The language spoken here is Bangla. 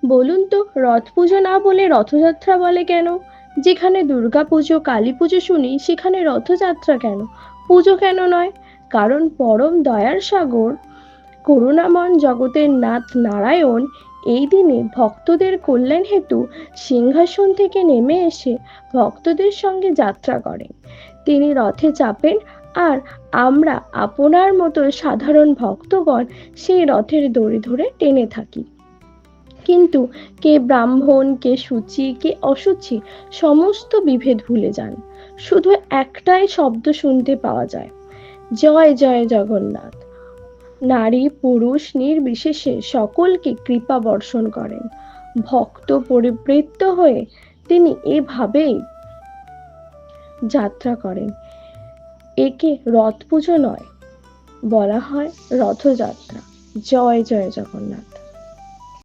বলুন তো, রথ পুজো না বলে রথযাত্রা বলে কেন? যেখানে দুর্গা পুজো, কালী পুজো শুনি, সেখানে রথযাত্রা কেন? পুজো কেন নয়? কারণ পরম দয়ার সাগর, করুণাময় জগতের নাথ নারায়ণ এই দিনে ভক্তদের কল্যাণ হেতু সিংহাসন থেকে নেমে এসে ভক্তদের সঙ্গে যাত্রা করেন। তিনি রথে চাপেন, আর আমরা আপনার মতো সাধারণ ভক্তগণ সেই রথের দড়ি ধরে টেনে থাকি। কিন্তু কে ব্রাহ্মণ, কে সূচি, কে অসুচি, সমস্ত বিভেদ ভুলে যান। শুধু একটাই শব্দ শুনতে পাওয়া যায়, জয় জয় জগন্নাথ। নারী পুরুষ নির্বিশেষে সকলকে কৃপা বর্ষণ করেন। ভক্ত পরিবৃত্ত হয়ে তিনি এভাবেই যাত্রা করেন। একে রথ পুজো নয়, বলা হয় রথযাত্রা। জয় জয় জগন্নাথ।